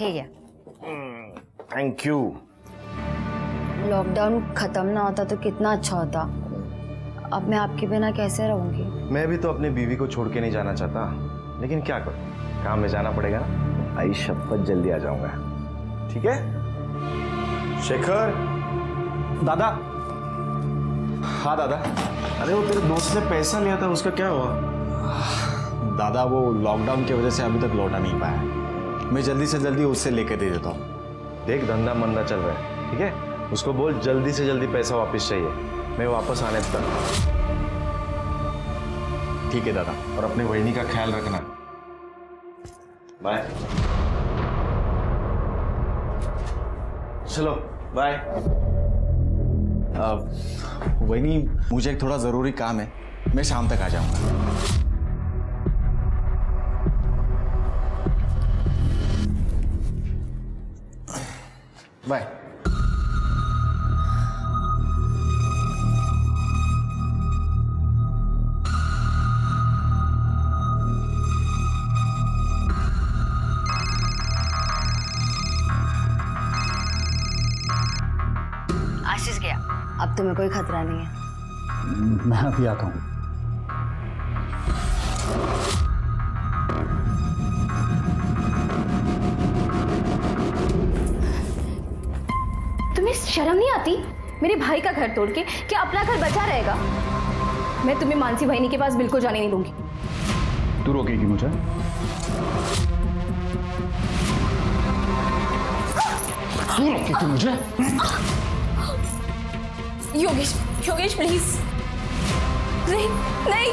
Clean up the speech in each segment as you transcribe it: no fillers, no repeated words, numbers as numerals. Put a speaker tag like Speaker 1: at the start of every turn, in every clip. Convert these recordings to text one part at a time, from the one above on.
Speaker 1: है क्या?
Speaker 2: Thank you.
Speaker 1: Lockdown खत्म ना होता तो कितना अच्छा होता। अब मैं आपके बिना कैसे रहूंगी?
Speaker 2: मैं भी तो अपनी बीवी को छोड़ के नहीं जाना चाहता, लेकिन क्या करूं, काम में जाना पड़ेगा ना। आई शपथ जल्दी आ जाऊंगा, ठीक है? शेखर।
Speaker 3: दादा।
Speaker 2: हाँ दादा। अरे वो तेरे दोस्त ने पैसा लिया था, उसका क्या हुआ?
Speaker 3: दादा वो लॉकडाउन की वजह से अभी तक लौटा नहीं पाया। मैं जल्दी से जल्दी उससे लेके दे देता हूँ।
Speaker 2: देख धंधा मंदा चल रहा है, ठीक है? उसको बोल जल्दी से जल्दी पैसा वापस चाहिए, मैं वापस आने तक।
Speaker 3: ठीक है दादा।
Speaker 2: और अपनी वहिनी का ख्याल रखना। बाय। चलो बाय।
Speaker 3: वही मुझे एक थोड़ा जरूरी काम है, मैं शाम तक आ जाऊंगा। बाय।
Speaker 1: आशीष गया, अब तुम्हें कोई खतरा नहीं है।
Speaker 3: मैं अभी आता हूँ।
Speaker 4: तुम्हें शर्म नहीं आती? मेरे भाई का घर तोड़ के क्या अपना घर बचा रहेगा? मैं तुम्हें मानसी बहनी के पास बिल्कुल जाने नहीं दूंगी।
Speaker 3: तू रोकेगी मुझे? तू रोकेगी मुझे?
Speaker 4: योगेश, योगेश प्लीज। नहीं नहीं।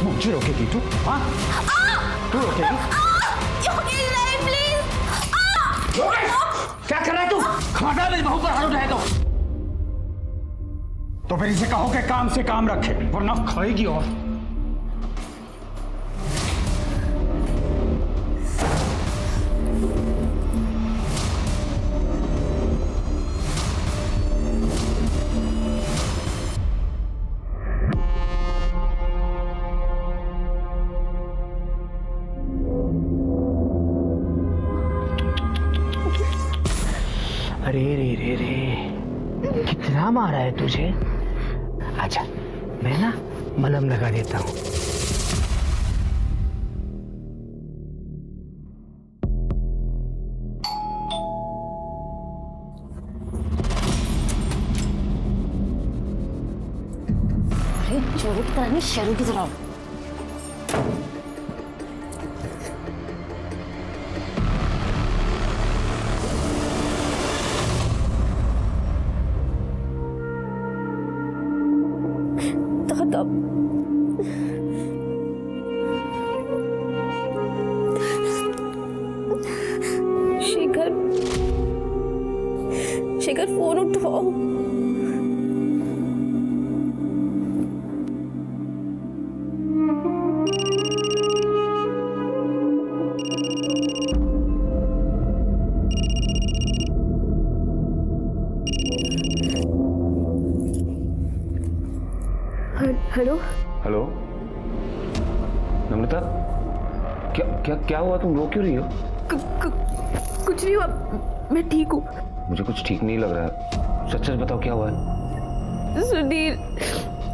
Speaker 3: मुझे रोकेगी तू? हाँ? तू रोकेगी?
Speaker 4: योगेश नहीं प्लीज।
Speaker 3: क्या कर रहा है तू? खबरदार मेरी बहू पर हाथ उठाए तो फिर इसे कहो कि काम से काम रखे, वरना खाएगी। और
Speaker 5: अरे रे रे रे, कितना मारा है तुझे? अच्छा मैं ना मलहम लगा देता हूँ।
Speaker 1: अरे चोरी की तरह नहीं, शेरों की तरह।
Speaker 4: दादा, शेखर, शेखर फोन उठाओ। हेलो
Speaker 6: हेलो नम्रता, क्या क्या क्या हुआ? तुम रो क्यों रही हो?
Speaker 4: कुछ नहीं हुआ, मैं ठीक हूँ।
Speaker 6: मुझे कुछ ठीक नहीं लग रहा है, सच सच बताओ क्या हुआ है?
Speaker 4: सुधीर,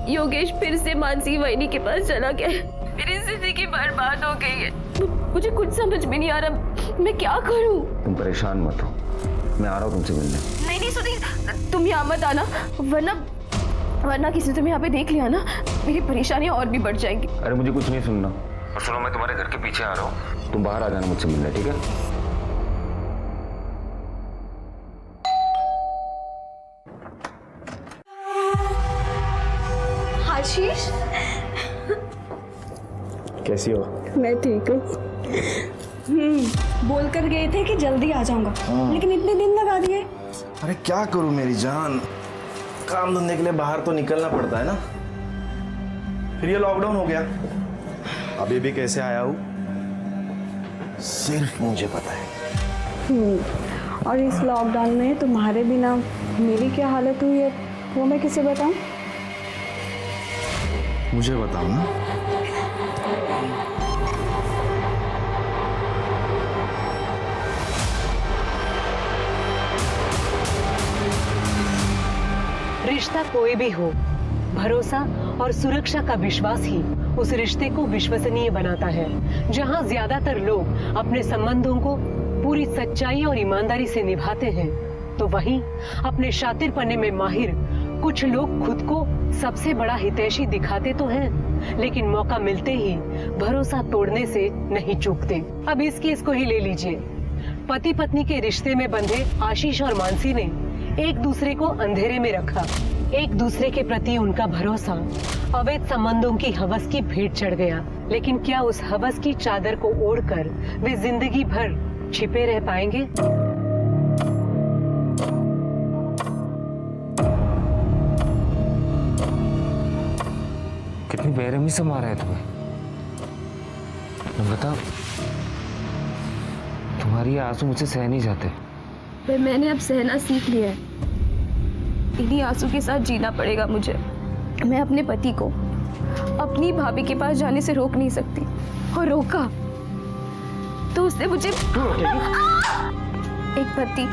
Speaker 4: योगेश फिर से मानसी वहिनी के पास चला गया है। मेरी जिंदगी बर्बाद हो गई है। मुझे कुछ समझ में नहीं आ रहा, मैं क्या करूँ?
Speaker 6: तुम परेशान मत हो, मैं आ रहा हूँ तुमसे मिलने।
Speaker 4: नहीं नहीं सुधीर, तुम यहाँ मत आना, वरना किसी ने तुम्हें यहाँ पे देख लिया ना, मेरी परेशानियां और भी बढ़ जाएंगी।
Speaker 6: अरे मुझे कुछ नहीं सुनना। और सुनो, मैं तुम्हारे घर के पीछे आ रहा हूँ, तुम बाहर आ जाना मुझसे मिलने, ठीक है?
Speaker 4: आशीष,
Speaker 2: कैसी हो?
Speaker 4: मैं ठीक हूँ। बोल कर गए थे कि जल्दी आ जाऊंगा, लेकिन इतने दिन लगा दिए।
Speaker 2: अरे क्या करूं मेरी जान, काम धंधे के लिए बाहर तो निकलना पड़ता है ना। फिर ये लॉकडाउन हो गया, अभी भी कैसे आया हूँ सिर्फ मुझे पता है।
Speaker 7: और इस लॉकडाउन में तुम्हारे बिना मेरी क्या हालत हुई है वो मैं किसे बताऊं?
Speaker 2: मुझे बताओ ना,
Speaker 8: रिश्ता कोई भी हो, भरोसा और सुरक्षा का विश्वास ही उस रिश्ते को विश्वसनीय बनाता है। जहां ज्यादातर लोग अपने संबंधों को पूरी सच्चाई और ईमानदारी से निभाते हैं, तो वहीं अपने शातिरपने में माहिर कुछ लोग खुद को सबसे बड़ा हितैषी दिखाते तो हैं, लेकिन मौका मिलते ही भरोसा तोड़ने से नहीं चूकते। अब इस केस को ही ले लीजिए। पति पत्नी के रिश्ते में बंधे आशीष और मानसी ने एक दूसरे को अंधेरे में रखा। एक दूसरे के प्रति उनका भरोसा अवैध संबंधों की हवस की भेंट चढ़ गया। लेकिन क्या उस हवस की चादर को ओढ़कर वे जिंदगी भर छिपे रह पाएंगे?
Speaker 6: कितनी बेरहमी से मारा है तुम्हें। नम्रता, तुम्हारी ये आंसू मुझसे सह नहीं जाते।
Speaker 4: पर मैंने अब सहना सीख लिया है। इन्हीं आंसू के साथ जीना पड़ेगा मुझे। मैं अपने पति को अपनी भाभी के पास जाने से रोक नहीं सकती, और रोका तो उससे मुझे एक पति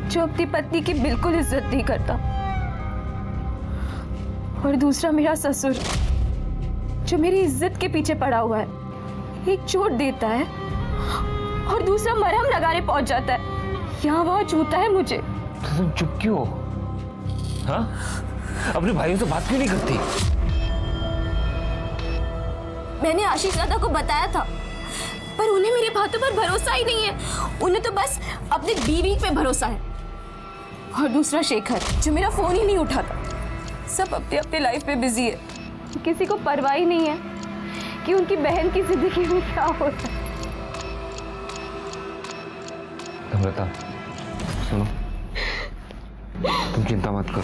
Speaker 4: जो अपनी पत्नी की बिल्कुल इज्जत नहीं करता, और दूसरा मेरा ससुर जो मेरी इज्जत के पीछे पड़ा हुआ है। एक चोट देता है और दूसरा मरहम लगाने पहुंच जाता है। यहाँ वहां छूता है मुझे।
Speaker 6: तो तुम चुप क्यों हो? हाँ, अपने भाइयों से बात क्यों नहीं करती?
Speaker 4: मैंने आशीष दादा को बताया था, पर उन्हें मेरी बातों पर भरोसा ही नहीं है। उन्हें तो बस अपनी बीवी पे भरोसा है। और दूसरा शेखर जो मेरा फोन ही नहीं उठाता। सब अपने अपने लाइफ में बिजी है। किसी को परवाह ही नहीं है कि उनकी बहन की जिंदगी में क्या होता है।
Speaker 6: नम्रता, सुनो, तुम चिंता मत करो।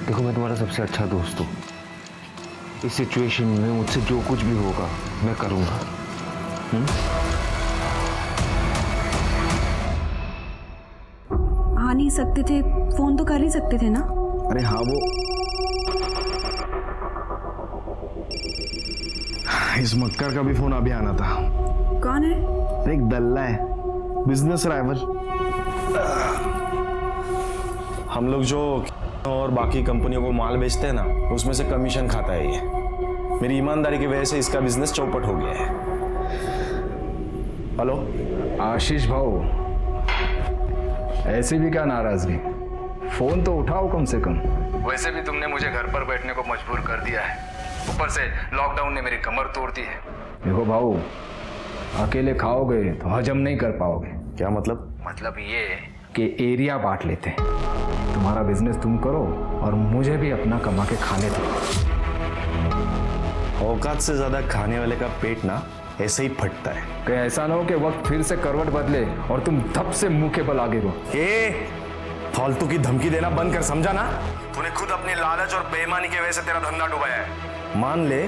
Speaker 6: देखो, मैं तुम्हारा सबसे अच्छा दोस्त हूँ। इस सिचुएशन में मुझसे जो कुछ भी होगा मैं करूँगा।
Speaker 7: आ नहीं सकते थे, फोन तो कर ही सकते थे ना।
Speaker 2: अरे हाँ, वो इस मक्कर का भी फोन अभी आना था।
Speaker 7: कौन है?
Speaker 2: एक दल्ला है, बिजनेस राइवल। हम लोग जो और बाकी कंपनियों को माल बेचते हैं ना, उसमें से कमीशन खाता है ये। मेरी ईमानदारी की वजह से इसका बिजनेस चौपट हो गया है। हेलो
Speaker 5: आशीष भाऊ, ऐसी भी क्या नाराजगी? फोन तो उठाओ कम से कम। वैसे भी तुमने मुझे घर पर बैठने को मजबूर कर दिया है। ऊपर से लॉकडाउन ने मेरी कमर तोड़ दी है। देखो भाऊ, अकेले खाओगे तो हजम नहीं कर पाओगे।
Speaker 2: क्या मतलब?
Speaker 5: मतलब ये कि एरिया बांट लेते हैं। तुम्हारा बिजनेस तुम करो और मुझे भी अपना कमा के खाने दो।
Speaker 2: औकात से ज्यादा खाने वाले का पेट ना ऐसे ही फटता है।
Speaker 5: कहीं ऐसा ना हो कि वक्त फिर से करवट बदले और तुम धप से मुंह के बल आगे बढ़ो।
Speaker 2: फालतू की धमकी देना बंद कर, समझा ना? तूने खुद अपनी लालच और बेईमानी की वजह से तेरा धंधा डुबाया है। मान ले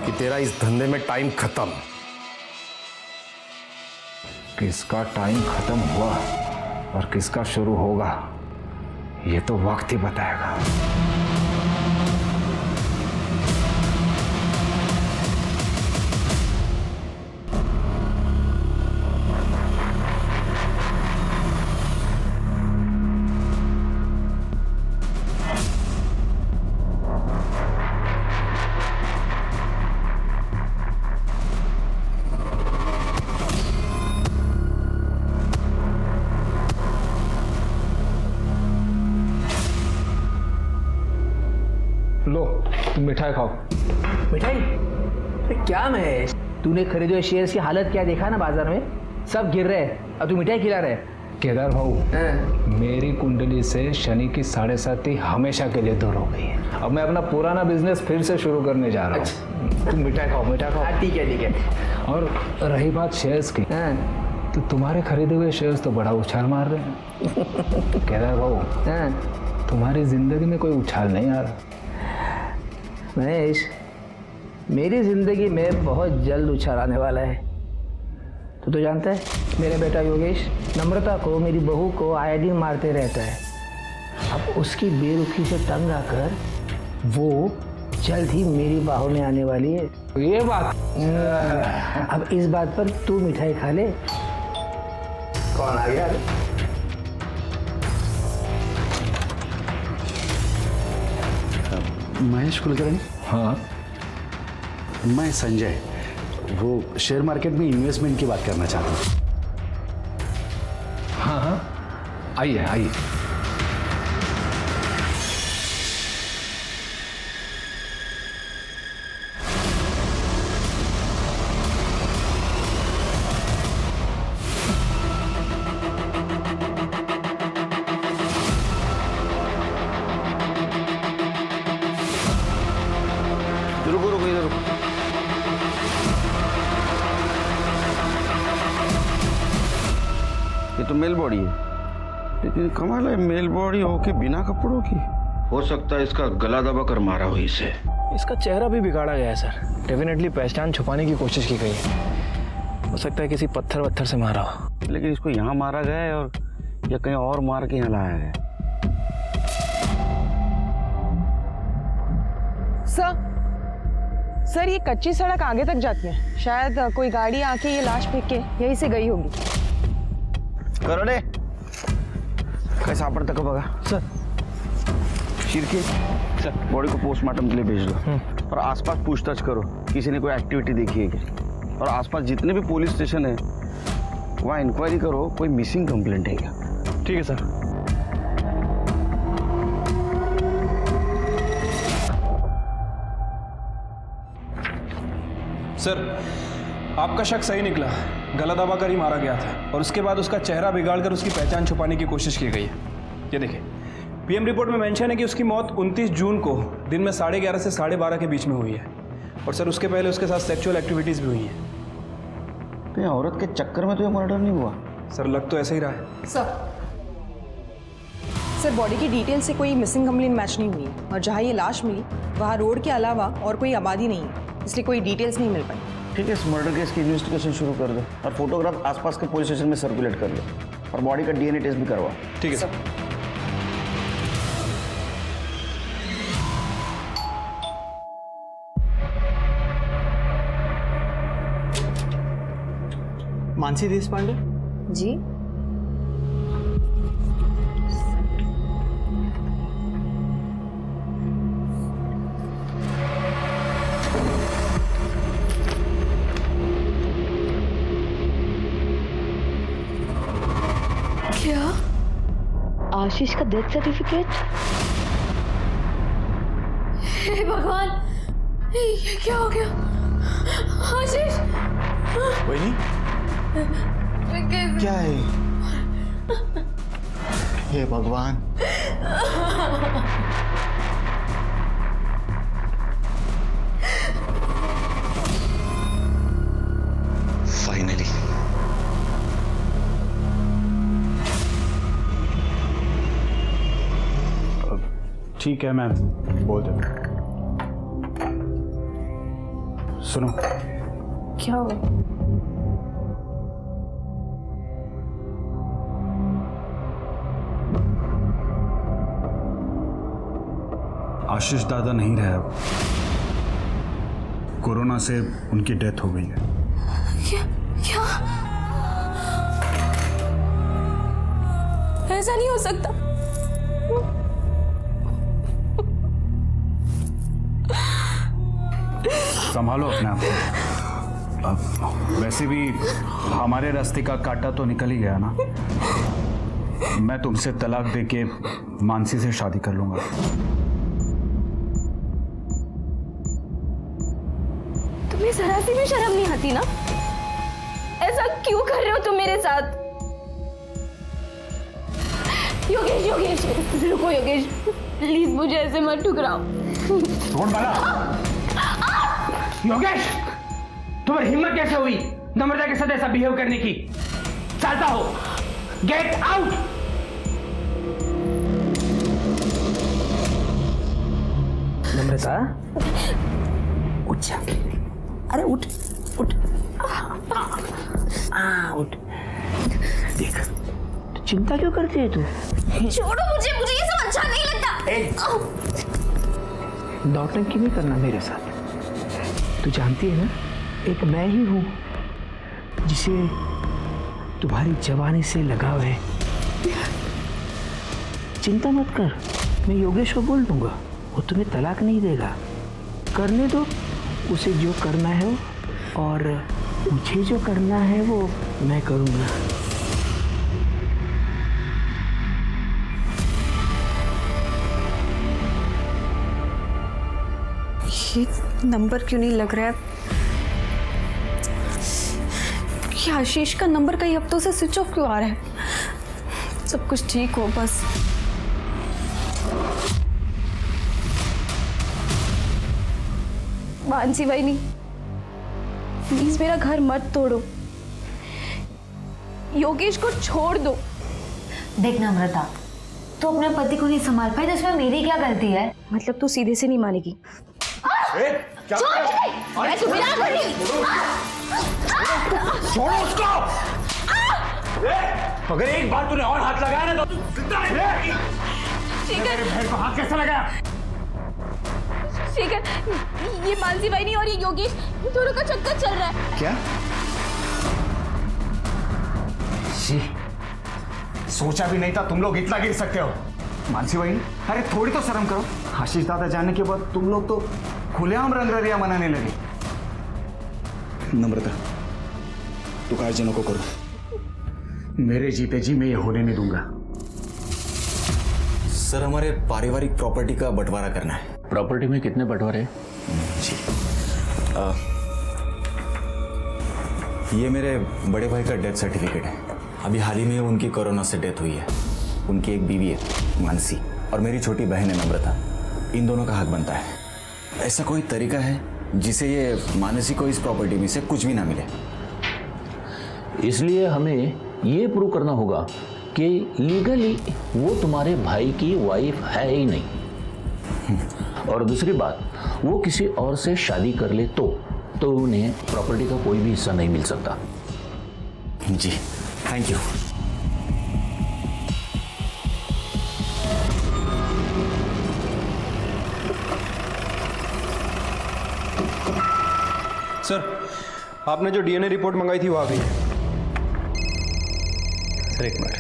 Speaker 2: कि तेरा इस धंधे में टाइम खत्म।
Speaker 5: किसका टाइम खत्म हुआ और किसका शुरू होगा, ये तो वक्त ही बताएगा। लो, तुम मिठाई खाओ।
Speaker 9: मिठाई? अरे क्या महेश, तूने खरीदे हुए शेयर्स की हालत क्या देखा ना बाजार में? सब गिर रहे हैं और तू मिठाई खिला रहे।
Speaker 5: केदार भाऊ, मेरी कुंडली से शनि की 7.5 हमेशा के लिए दूर हो गई है। अब मैं अपना पुराना बिजनेस फिर से शुरू करने जा रहा हूँ। तुम मिठाई खाओ, मिठाई खाओ।
Speaker 9: ठीक है ठीक है।
Speaker 5: और रही बात शेयर्स की, तो तुम्हारे खरीदे हुए शेयर्स तो बड़ा उछाल मार रहे हैं। केदार भाऊ, तुम्हारी जिंदगी में कोई उछाल नहीं आ रहा।
Speaker 9: महेश, मेरी जिंदगी में बहुत जल्द उछाल आने वाला है। तो जानता है, मेरा बेटा योगेश नम्रता को, मेरी बहू को आयोडीन मारते रहता है। अब उसकी बेरुखी से तंग आकर वो जल्द ही मेरी बाहों में आने वाली है। ये बात अब इस बात पर तू मिठाई खा ले। कौन आ गया?
Speaker 5: महेश कुलकर्णी।
Speaker 3: हाँ,
Speaker 5: मैं संजय, वो शेयर मार्केट में इन्वेस्टमेंट की बात करना चाहता हूँ।
Speaker 3: हाँ हाँ, आइए आइए।
Speaker 6: रुको रुको इधर रुको। ये तो मेल बॉडी है, लेकिन कमाल है, मेल बॉडी होके बिना कपड़ों की। हो सकता है इसका गला दबा कर मारा हो इसे।
Speaker 10: इसका चेहरा भी बिगाड़ा गया है सर। डेफिनेटली पहचान छुपाने की कोशिश की गई है। हो सकता है किसी पत्थर वत्थर से मारा हो।
Speaker 6: लेकिन इसको यहाँ मारा गया है और या कहीं और मार के यहाँ लाया गया है।
Speaker 7: सर ये कच्ची सड़क आगे तक जाती है, शायद कोई गाड़ी आके ये लाश फेंक के यहीं से गई होगी।
Speaker 6: करोड़े कैसा सापड़ता कब बघा
Speaker 10: सर।
Speaker 6: शिरके सर, बॉडी को पोस्टमार्टम के लिए भेज दो और आसपास पूछताछ करो, किसी ने कोई एक्टिविटी देखी है क्या। और आसपास जितने भी पुलिस स्टेशन है वहाँ इंक्वायरी करो, कोई मिसिंग कंप्लेंट है क्या।
Speaker 10: ठीक है सर।
Speaker 11: सर, आपका शक सही निकला। गला दबाकर ही मारा गया था और उसके बाद उसका चेहरा बिगाड़कर उसकी पहचान छुपाने की कोशिश की गई है। ये देखिए, पीएम रिपोर्ट में मेंशन है कि उसकी मौत 29 जून को दिन में 11:30 से 12:30 के बीच में हुई है। और सर उसके पहले उसके साथ सेक्सुअल एक्टिविटीज़ भी हुई हैं।
Speaker 6: तो ये औरत के चक्कर में तो ये मर्डर नहीं हुआ।
Speaker 11: सर लग तो ऐसा ही रहा है।
Speaker 7: सर बॉडी की डिटेल से कोई मिसिंग कंप्लेंट मैच नहीं हुई है और जहाँ ये लाश मिली वहाँ रोड के अलावा और कोई आबादी नहीं है, इसलिए कोई डिटेल्स नहीं मिल पाई।
Speaker 6: ठीक है, इस मर्डर केस की इन्वेस्टिगेशन शुरू कर दो और फोटोग्राफ आसपास के पुलिस स्टेशन में सर्कुलेट कर लो और बॉडी का डीएनए टेस्ट भी करवाओ।
Speaker 11: ठीक है सर।
Speaker 10: मानसी देशपांडे
Speaker 1: जी,
Speaker 4: क्या?
Speaker 1: आशीष का डेथ सर्टिफिकेट?
Speaker 4: हे भगवान, ये क्या हो गया? आशीष,
Speaker 3: वही
Speaker 4: कैसे?
Speaker 3: क्या है? हे भगवान।
Speaker 6: फाइनली
Speaker 5: ठीक है मैम, बोल दो। सुनो,
Speaker 7: क्या हुआ?
Speaker 5: आशीष दादा नहीं रहे अब। कोरोना से उनकी डेथ हो गई है।
Speaker 4: क्या? ऐसा नहीं हो सकता।
Speaker 5: संभालो अपने आप को। अब वैसे भी हमारे रास्ते का कांटा तो निकल ही गया ना। मैं तुमसे तलाक देके मानसी से शादी कर लूंगा।
Speaker 4: तुम्हें जरा सी भी शर्म नहीं आती ना? ऐसा क्यों कर रहे हो तुम मेरे साथ? योगेश, योगेश, रुको योगेश, प्लीज मुझे ऐसे मत ठुकराओ।
Speaker 9: कौन बाला? योगेश, तुम्हारी हिम्मत कैसे हुई नम्रता के साथ ऐसा बिहेव करने की? चाहता हो गेट आउट। नम्रता, उठ जा। अरे उठ उठ, उठ। देख, तो चिंता क्यों करती है तू?
Speaker 4: छोड़ो मुझे, मुझे ये सब अच्छा नहीं लगता।
Speaker 9: नौटंकी नहीं करना मेरे साथ। तू जानती है ना, एक मैं ही हूँ जिसे तुम्हारी जवानी से लगाव है। चिंता मत कर, मैं योगेश को बोल दूंगा, वो तुम्हें तलाक नहीं देगा। करने दो उसे जो करना है वो, और मुझे जो करना है वो मैं करूँगा।
Speaker 1: ये नंबर क्यों नहीं लग रहा है? ये आशीष का नंबर कई हफ्तों से स्विच ऑफ क्यों आ रहा है? सब कुछ ठीक हो बस। मानसी बहनी, प्लीज मेरा घर मत तोड़ो, योगेश को छोड़ दो।
Speaker 12: देख नम्रता, तू अपने पति को नहीं संभाल पाई तो इसमें मेरी क्या गलती है?
Speaker 1: मतलब तू सीधे से नहीं मानेगी?
Speaker 4: मैं तुम्हें ना करी।
Speaker 3: छोड़ो उसको। अगर एक बार तूने और हाथ लगाया ना तो जिंदा है। मेरे बहन को हाथ कैसे लगाया?
Speaker 4: शेखर, ये मानसी बहनी और ये योगेश दोनों का चक्कर चल रहा है।
Speaker 3: क्या? सोचा भी नहीं था तुम लोग इतना गिर सकते हो। मानसी बहनी, अरे थोड़ी तो शर्म करो। आशीष दादा जाने के बाद तुम लोग तो खुलेआम रंगरलिया मनाने लगे। नम्रता, तू गार्जियनों को करो, मेरे जीते जी मैं ये होने नहीं दूंगा। सर, हमारे पारिवारिक प्रॉपर्टी का बंटवारा करना है।
Speaker 13: प्रॉपर्टी में कितने बंटवारे हैं?
Speaker 3: जी, ये मेरे बड़े भाई का डेथ सर्टिफिकेट है। अभी हाल ही में उनकी कोरोना से डेथ हुई है। उनकी एक बीवी है मानसी, और मेरी छोटी बहन है नम्रता। इन दोनों का हक बनता है। ऐसा कोई तरीका है जिसे ये मानसी को इस प्रॉपर्टी में से कुछ भी ना मिले?
Speaker 13: इसलिए हमें ये प्रूव करना होगा कि लीगली वो तुम्हारे भाई की वाइफ है ही नहीं, और दूसरी बात, वो किसी और से शादी कर ले तो उन्हें प्रॉपर्टी का कोई भी हिस्सा नहीं मिल सकता।
Speaker 3: जी, थैंक यू।
Speaker 11: सर, आपने जो डीएनए रिपोर्ट मंगाई थी वो आ गई है। सर एक मिनट।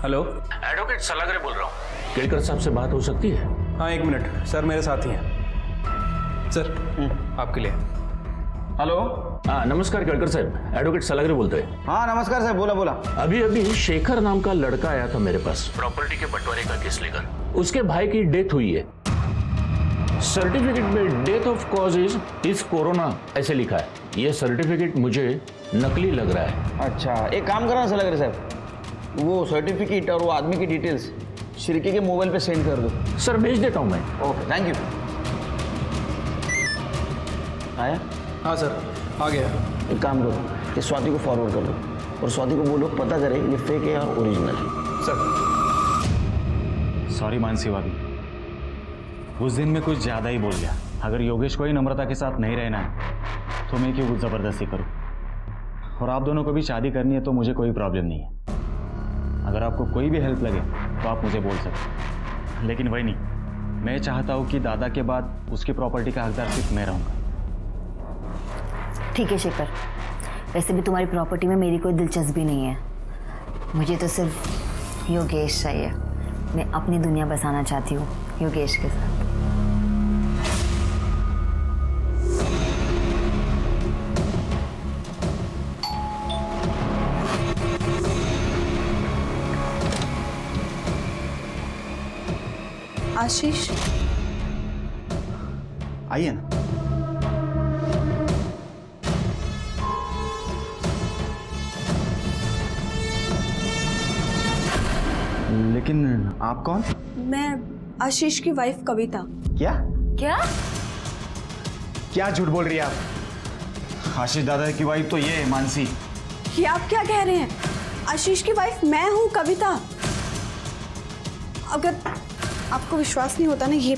Speaker 11: हेलो,
Speaker 13: एडवोकेट सलागरे बोल रहा हूँ। केड़कर साहब से बात हो सकती है?
Speaker 11: हाँ एक मिनट सर, मेरे साथ ही हैं। सर आपके लिए।
Speaker 6: हेलो।
Speaker 13: हाँ नमस्कार केड़कर साहब, एडवोकेट सलागरे बोलते हैं।
Speaker 6: हाँ नमस्कार साहब, बोला बोला।
Speaker 13: अभी शेखर नाम का लड़का आया था मेरे पास प्रॉपर्टी के बंटवारे का केस लेकर। उसके भाई की डेथ हुई है। सर्टिफिकेट में death of cause is corona ऐसे लिखा है। ये सर्टिफिकेट मुझे नकली लग रहा है।
Speaker 6: अच्छा, एक काम करना सलाह करे साहब, वो सर्टिफिकेट और वो आदमी की डिटेल्स श्रीके के मोबाइल पे सेंड कर दो।
Speaker 13: सर भेज देता हूँ मैं।
Speaker 6: Okay, thank you. आया?
Speaker 11: हाँ सर, आ गया।
Speaker 6: एक काम करो, ये स्वाति को फॉरवर्ड कर दो, और स्वाति को बोलो पता करे ये फेक है या ओरिजिनल है।
Speaker 11: सर।
Speaker 3: सॉरी मानसी भाभी, उस दिन मैं कुछ ज़्यादा ही बोल गया। अगर योगेश को ही नम्रता के साथ नहीं रहना है तो मैं क्यों कुछ ज़बरदस्ती करूं? और आप दोनों को भी शादी करनी है तो मुझे कोई प्रॉब्लम नहीं है। अगर आपको कोई भी हेल्प लगे तो आप मुझे बोल सकते हैं, लेकिन वही नहीं, मैं चाहता हूं कि दादा के बाद उसकी प्रॉपर्टी का हकदार सिर्फ मैं रहूँगा।
Speaker 12: ठीक है शेखर, वैसे भी तुम्हारी प्रॉपर्टी में मेरी कोई दिलचस्पी नहीं है। मुझे तो सिर्फ योगेश चाहिए। मैं अपनी दुनिया बसाना चाहती हूँ योगेश के साथ।
Speaker 1: आशीष,
Speaker 3: आइए ना। लेकिन आप कौन?
Speaker 1: मैं आशीष की वाइफ कविता।
Speaker 3: क्या
Speaker 12: क्या
Speaker 3: क्या झूठ बोल रही है आप? आशीष दादा की वाइफ तो ये है मानसी।
Speaker 1: ये आप क्या कह रहे हैं? आशीष की वाइफ मैं हूँ कविता। अगर आपको विश्वास नहीं होता ना, ये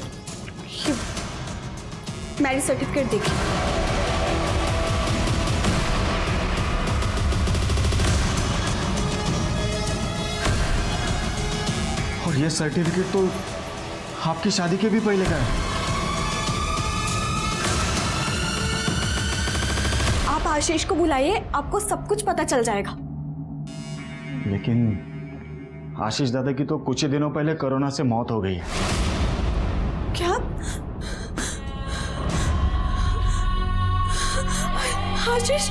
Speaker 1: मैरिज सर्टिफिकेट देखिए।
Speaker 3: और ये सर्टिफिकेट तो आपकी शादी के भी पहले का है।
Speaker 1: आप आशीष को बुलाइए, आपको सब कुछ पता चल जाएगा।
Speaker 3: लेकिन आशीष दादा की तो कुछ ही दिनों पहले कोरोना से मौत हो गई है।
Speaker 1: क्या? आशीष?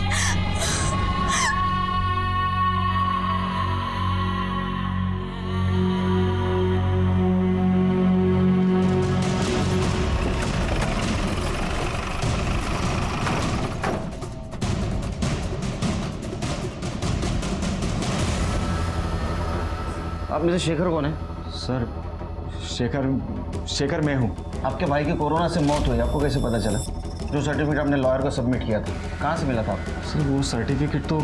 Speaker 6: आप में से शेखर कौन है?
Speaker 3: सर शेखर मैं हूँ।
Speaker 6: आपके भाई की कोरोना से मौत हुई, आपको कैसे पता चला? जो सर्टिफिकेट आपने लॉयर को सबमिट किया था, कहाँ से मिला था आपको?
Speaker 3: सर वो सर्टिफिकेट तो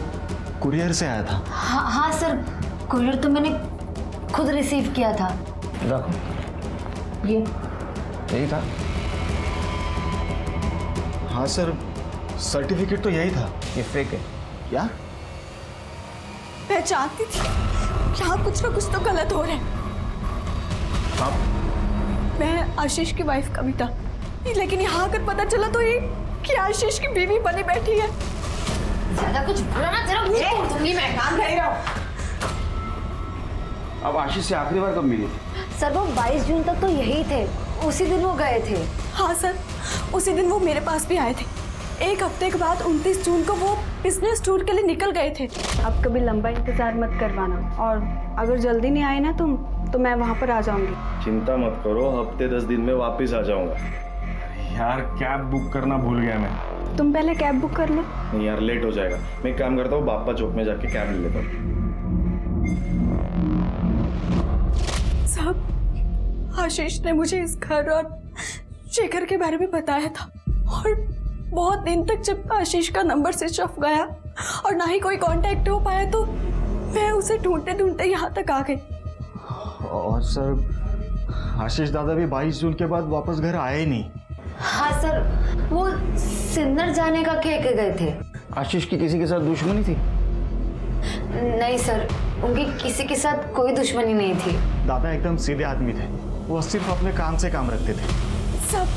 Speaker 3: कुरियर से आया था।
Speaker 12: हाँ सर, कुरियर तो मैंने खुद रिसीव किया था।
Speaker 6: रखो,
Speaker 12: ये
Speaker 6: यही था?
Speaker 3: हाँ सर, सर्टिफिकेट तो यही था।
Speaker 6: ये फेक है
Speaker 3: क्या?
Speaker 1: मैं जानती थी यहाँ कुछ ना कुछ तो गलत हो रहा है।
Speaker 6: आप?
Speaker 1: मैं आशीष की वाइफ कविता, लेकिन यहाँ आकर पता चला तो ये कि आशीष की बीवी बनी बैठी है।
Speaker 12: ज्यादा कुछ बोला ना, तेरा मुंह तोड़ दूंगी मैं। काम कर रहा हूँ।
Speaker 6: अब आशीष से आखिरी बार कब मिली?
Speaker 12: सर वो 22 जून तक तो यही थे, उसी दिन वो गए थे।
Speaker 1: हाँ सर, उसी दिन वो मेरे पास भी आए थे। एक हफ्ते के बाद 29 जून को वो बिजनेस टूर के लिए निकल गए थे।
Speaker 14: अब कभी लंबा इंतजार मत करवाना, और अगर जल्दी नहीं आए ना तुम तो मैं वहाँ पर आ जाऊंगी।
Speaker 2: चिंता मत करो, हफ्ते 10 दिन में वापस आ जाऊंगा। यार कैब बुक करना भूल गया मैं।
Speaker 14: तुम पहले कैब बुक कर लो।
Speaker 2: नहीं यार, लेट हो जाएगा। मैं एक काम करता हूँ, बाप्पा चौक में जाके कैब ले लेता हूँ।
Speaker 1: साहब, आशीष ने मुझे इस घर और शेखर के बारे में बताया था, और बहुत दिन तक जब आशीष का नंबर स्विच ऑफ गया और ना ही कोई कांटेक्ट हो पाया, तो मैं उसे ढूंढते ढूंढते यहाँ तक आ गई।
Speaker 3: और सर आशीष दादा भी 22 जून के बाद वापस घर आए ही नहीं।
Speaker 12: हाँ सर, वो सिन्नर जाने का कह के गए थे।
Speaker 6: आशीष की किसी के साथ दुश्मनी थी?
Speaker 12: नहीं सर, उनकी किसी के साथ कोई दुश्मनी नहीं थी।
Speaker 3: दादा एकदम सीधे आदमी थे, वो सिर्फ अपने काम से काम रखते थे।
Speaker 1: सब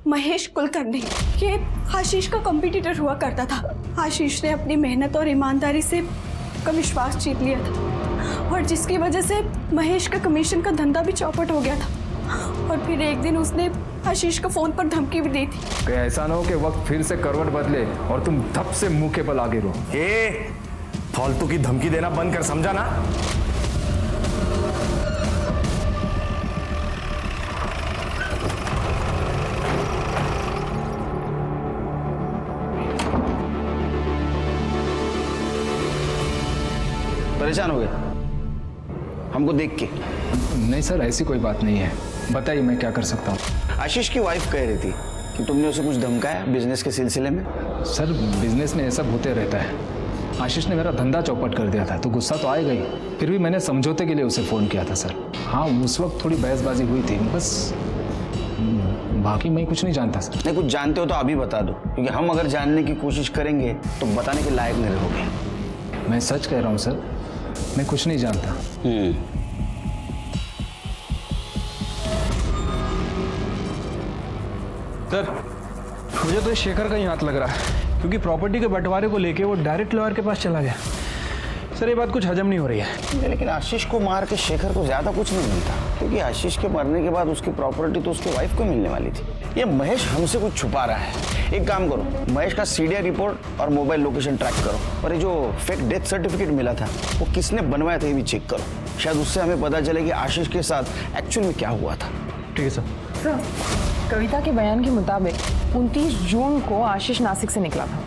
Speaker 1: महेश कुलकर्णी, ये आशीष का कॉम्पिटिटर हुआ करता था। आशीष ने अपनी मेहनत और ईमानदारी से का विश्वास जीत लिया था, और जिसकी वजह से महेश का कमीशन का धंधा भी चौपट हो गया था। और फिर एक दिन उसने आशीष को फोन पर धमकी भी दी थी
Speaker 5: कि ऐसा ना हो कि वक्त फिर से करवट बदले और तुम धप से मुंह के बल आगे रहो।
Speaker 2: फालतू की धमकी देना बंद कर, समझा ना?
Speaker 6: परेशान हो गए हमको देख के?
Speaker 5: नहीं सर, ऐसी कोई बात नहीं है, बताइए मैं क्या कर सकता हूँ।
Speaker 6: आशीष की वाइफ कह रही थी कि तुमने उसे कुछ धमकाया बिजनेस के सिलसिले में।
Speaker 5: सर बिजनेस में ये सब होते रहता है। आशीष ने मेरा धंधा चौपट कर दिया था, तो गुस्सा तो आएगा ही। फिर भी मैंने समझौते के लिए उसे फ़ोन किया था सर। हाँ, उस वक्त थोड़ी बहसबाजी हुई थी बस, बाकी मैं कुछ नहीं जानता सर।
Speaker 6: नहीं, कुछ जानते हो तो अभी बता दो, क्योंकि हम अगर जानने की कोशिश करेंगे तो बताने के लायक नहीं रहोगे।
Speaker 5: मैं सच कह रहा हूँ सर, मैं कुछ नहीं जानता।
Speaker 11: सर मुझे तो शेखर का ही हाथ लग रहा है, क्योंकि प्रॉपर्टी के बंटवारे को लेके वो डायरेक्ट लॉयर के पास चला गया। सर ये बात कुछ हजम नहीं हो रही है।
Speaker 6: लेकिन आशीष को मार के शेखर को ज्यादा कुछ नहीं मिलता, क्योंकि आशीष के मरने के बाद उसकी प्रॉपर्टी तो उसकी वाइफ को मिलने वाली थी। ये महेश हमसे कुछ छुपा रहा है। एक काम करो, महेश का सीडीआर रिपोर्ट और मोबाइल लोकेशन ट्रैक करो, और ये जो फेक डेथ सर्टिफिकेट मिला था वो किसने बनवाया था ये भी चेक करो। शायद उससे हमें पता चले कि आशीष के साथ एक्चुअल में क्या हुआ था।
Speaker 11: ठीक है सर।
Speaker 7: सर, कविता के बयान के मुताबिक 29 जून को आशीष नासिक से निकला था,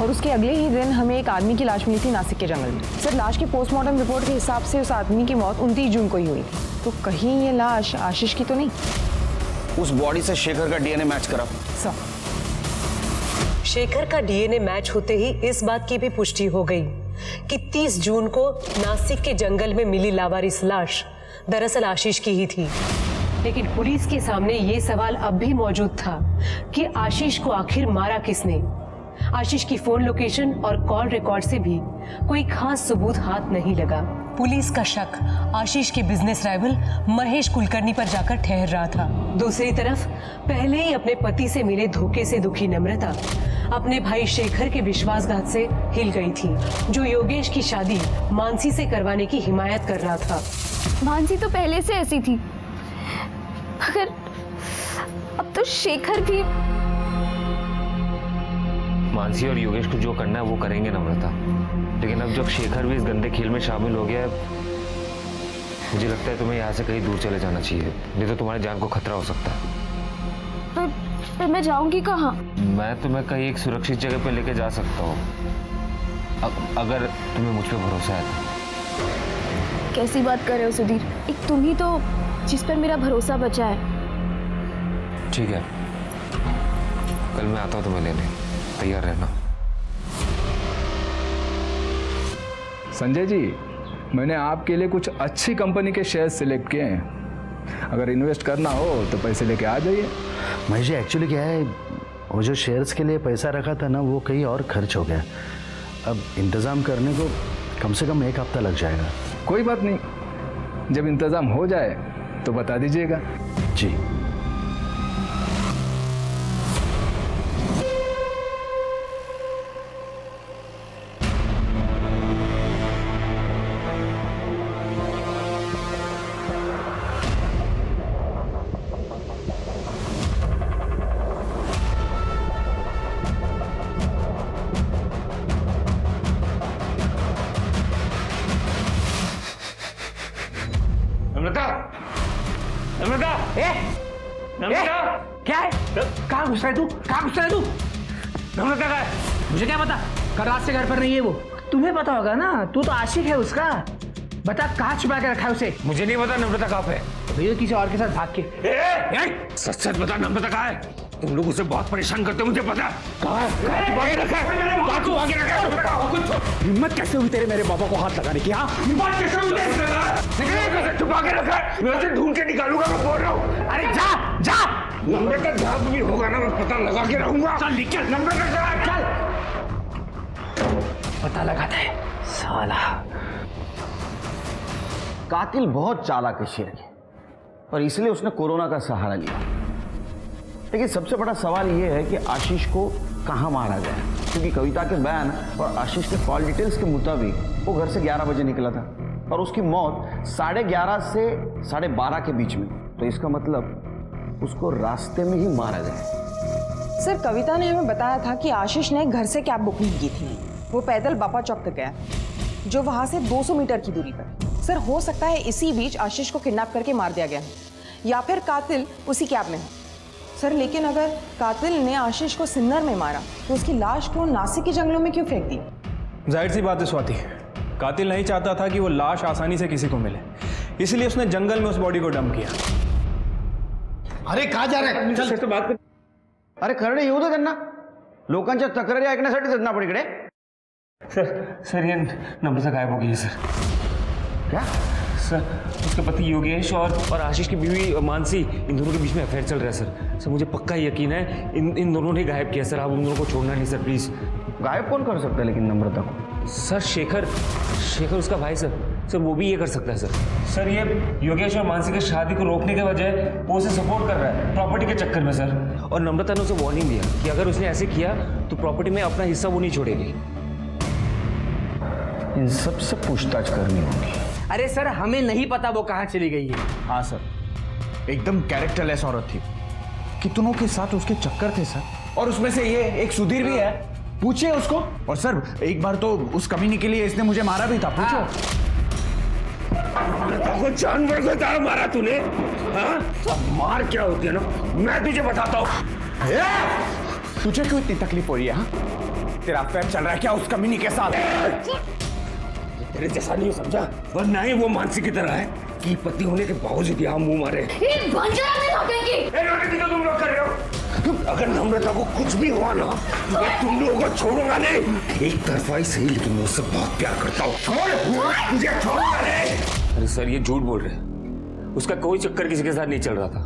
Speaker 7: और उसके अगले ही दिन हमें एक आदमी की लाश मिली थी नासिक के जंगल में। सर लाश की पोस्टमार्टम रिपोर्ट के हिसाब से उस आदमी की मौत 29 जून को ही हुई, तो कहीं ये लाश आशीष की तो नहीं?
Speaker 6: उस बॉडी से शेखर का डीएनए मैच कराओ।
Speaker 7: सर
Speaker 8: शेखर का डीएनए मैच होते ही इस बात की भी पुष्टि हो गई कि 30 जून को नासिक के जंगल में मिली लावारिस लाश दरअसल आशीष की ही थी। लेकिन पुलिस के सामने ये सवाल अब भी मौजूद था कि आशीष को आखिर मारा किसने। आशीष की फोन लोकेशन और कॉल रिकॉर्ड से भी कोई खास सबूत हाथ नहीं लगा। पुलिस का शक आशीष के बिजनेस राइवल महेश कुलकर्णी पर जाकर ठहर रहा था। दूसरी तरफ पहले ही अपने पति से मिले धोखे से दुखी नम्रता अपने भाई शेखर के विश्वासघात से हिल गई थी, जो योगेश की शादी मानसी से करवाने की हिमायत कर रहा था।
Speaker 4: मानसी तो पहले से ऐसी थी, मगर अब तो शेखर भी।
Speaker 15: मानसी और योगेश को जो करना है वो करेंगे नम्रता, लेकिन अब जब शेखर भी इस गंदे खेल में शामिल हो गया है, मुझे लगता है तुम्हें यहाँ से कहीं दूर चले जाना चाहिए, नहीं तो तुम्हारी जान को खतरा हो सकता है।
Speaker 4: पर मैं जाऊंगी कहाँ?
Speaker 15: मैं तुम्हें कहीं एक सुरक्षित जगह पे लेके जा सकता हूँ, अगर तुम्हें मुझ पे भरोसा है तो।
Speaker 4: कैसी बात कर रहे हो सुधीर? एक तुम ही तो जिस पर मेरा भरोसा बचा है।
Speaker 15: ठीक है, कल मैं आता हूँ तुम्हें लेने, तैयार रहना।
Speaker 5: संजय जी, मैंने आपके लिए कुछ अच्छी कंपनी के शेयर सिलेक्ट किए हैं, अगर इन्वेस्ट करना हो तो पैसे लेके आ जाइए।
Speaker 6: महेश जी, एक्चुअली क्या है, वो जो शेयर्स के लिए पैसा रखा था ना, वो कहीं और खर्च हो गया। अब इंतज़ाम करने को कम से कम 1 हफ्ता लग जाएगा।
Speaker 5: कोई बात नहीं, जब इंतज़ाम हो जाए तो बता दीजिएगा।
Speaker 6: जी।
Speaker 9: क्या है? कहाँ घुस रहा है तू? कहाँ घुस रहा है तू? नम्रता का है? मुझे क्या पता? कल रात से घर पर नहीं है वो। तुम्हें पता होगा ना, तू तो आशिक है उसका। बता कहाँ छुपा के रखा है उसे?
Speaker 15: मुझे नहीं पता नम्रता कहाँ पे है।
Speaker 9: भैया किसी और के साथ भाग के।
Speaker 15: सच सच बता नम्रता कहाँ है? तुम लोग उसे बहुत परेशान करते हो, मुझे पता है। कहाँ है?
Speaker 9: हिम्मत कैसे हुई तेरे मेरे बाबा को हाथ लगाने की? हाँ, हिम्मत कैसे हुई?
Speaker 15: छुपा के रखा है, मैं उसे ढूंढ के निकालूंगा, मैं बोल रहा हूँ।
Speaker 9: अरे जा जा,
Speaker 15: नम्रता जहाँ भी होगा ना, मैं पता लगा के रहूंगा।
Speaker 9: चल निकल, नम्रता चल। पता लगाता है साला।
Speaker 6: कातिल बहुत चालाक है शेर के, और इसलिए उसने कोरोना का सहारा लिया। लेकिन सबसे बड़ा सवाल यह है कि आशीष को कहाँ मारा गया, क्योंकि कविता के बयान और आशीष के कॉल डिटेल्स के मुताबिक वो घर से 11 बजे निकला था और उसकी मौत 11:30 से 12:30 के बीच में। तो इसका मतलब उसको रास्ते में ही मारा गया।
Speaker 7: सर, कविता ने हमें बताया था कि आशीष ने घर से कैब बुक नहीं की थी। वो पैदल बापा चौक तक गया, जो वहाँ से 200 मीटर की दूरी पर। सर, हो सकता है इसी बीच आशीष को किडनैप करके मार दिया गया हो, या फिर कातिल उसी कैब में हो। सर, लेकिन अगर कातिल ने आशीष को सिन्नर में मारा तो उसकी लाश को नासिक के जंगलों में क्यों फेंक दी?
Speaker 11: जाहिर सी बात है स्वाति, कातिल नहीं चाहता था कि वो लाश आसानी से किसी को मिले, इसलिए उसने जंगल में उस बॉडी को डंप किया।
Speaker 6: अरे कहाँ जा रहे हैं? चल तो बात कर। अरे करणे येऊ दे त्यांना, लोकांच्या तक्रारी ऐकण्यासाठी जाणार आपण इकडे।
Speaker 15: सर ये नम्रता गायब हो गई है सर।
Speaker 6: क्या?
Speaker 15: सर, उसके पति योगेश और आशीष की बीवी मानसी, इन दोनों के बीच में अफेयर चल रहा है सर। सर मुझे पक्का यकीन है इन दोनों ने गायब किया सर। आप उन दोनों को छोड़ना नहीं सर, प्लीज।
Speaker 6: गायब कौन कर सकता है लेकिन नम्रता को?
Speaker 15: सर शेखर उसका भाई सर। सर वो भी ये कर सकता है सर। सर ये योगेश और मानसी की शादी को रोकने के बजाय वो उसे सपोर्ट कर रहा है प्रॉपर्टी के चक्कर में सर। और नम्रता ने उसे वार्निंग दिया कि अगर उसने ऐसे किया तो प्रॉपर्टी में अपना हिस्सा वो नहीं छोड़ेगी।
Speaker 6: इन सबसे पूछताछ करनी होगी।
Speaker 9: अरे सर, हमें नहीं पता वो कहाँ चली गई है।
Speaker 3: हाँ सर, एकदम कैरेक्टरलेस औरत थी, कितनों के साथ उसके चक्कर थे सर, और उसमें से ये एक सुधीर भी है, पूछिए उसको। और सर एक बार तो उस कमीने के लिए इसने मुझे मारा भी था, पूछो।
Speaker 15: को जानवर को तार मारा तूने? हाँ? अब मार क्या होती है ना, मैं तुझे बताता हूँ।
Speaker 3: तुझे क्यों इतनी तकलीफ हो रही है? हाँ? तेरा अफेयर चल रहा है क्या उस कमीने के साथ?
Speaker 15: तेरे जैसा नहीं समझा, वरना ही वो मानसी की तरह है कि पति होने के बावजूद यहाँ मुंह मारे। तो तुम लोग कर रहे हो। अगर नम्रता को कुछ भी हुआ ना, तो मैं तुम लोगों को छोड़ूंगा नहीं। एक तरफा ही सही, लेकिन मैं उससे बहुत प्यार करता हूँ। मुझे छोड़ूंगा नहीं। अरे सर ये झूठ बोल रहे हैं, उसका कोई चक्कर किसी के साथ नहीं चल रहा था।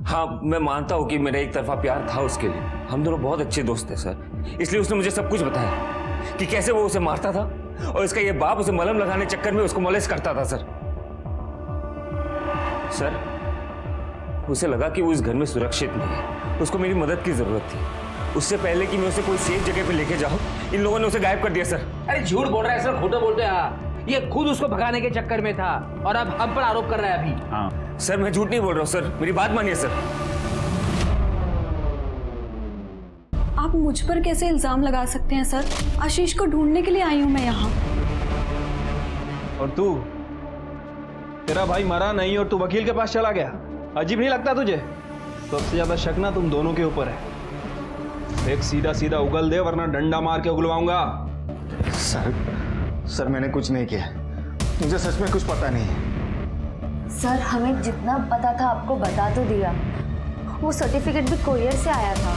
Speaker 15: हाँ मैं मानता हूँ कि मेरा एक तरफा प्यार था उसके लिए, हम दोनों बहुत अच्छे दोस्त थे सर, इसलिए उसने मुझे सब कुछ बताया कि कैसे वो उसे मारता था, और इसका ये बाप उसे मलहम लगाने चक्कर में उसको मोलेस्ट करता था सर। उसे लगा कि वो इस घर में सुरक्षित नहीं है, उसको मेरी मदद की जरूरत थी। उससे पहले कि मैं उसे कोई सेफ जगह पे लेके जाऊं, इन लोगों ने उसे गायब कर दिया सर।
Speaker 9: अरे झूठ बोल रहा है सर, खोटा बोलते हैं। ये खुद उसको भगाने के चक्कर में था और अब हम पर आरोप कर रहा है अभी।
Speaker 15: हाँ सर, मैं झूठ नहीं बोल रहा हूँ सर, मेरी बात मानिए सर।
Speaker 1: आप मुझ पर कैसे इल्जाम लगा सकते हैं सर? आशीष को ढूंढने के लिए आई हूं मैं यहाँ।
Speaker 11: और तू, तेरा भाई मरा नहीं और तू वकील के पास चला गया, अजीब नहीं लगता तुझे? सबसे ज्यादा शक ना तुम दोनों के ऊपर है। एक सीधा सीधा उगल दे वरना डंडा मार के उगलवाऊंगा।
Speaker 3: सर मैंने कुछ नहीं किया, मुझे सच में कुछ पता नहीं है।
Speaker 12: सर हमें जितना पता था आपको बता तो दिया। वो सर्टिफिकेट भी कोरियर से आया था।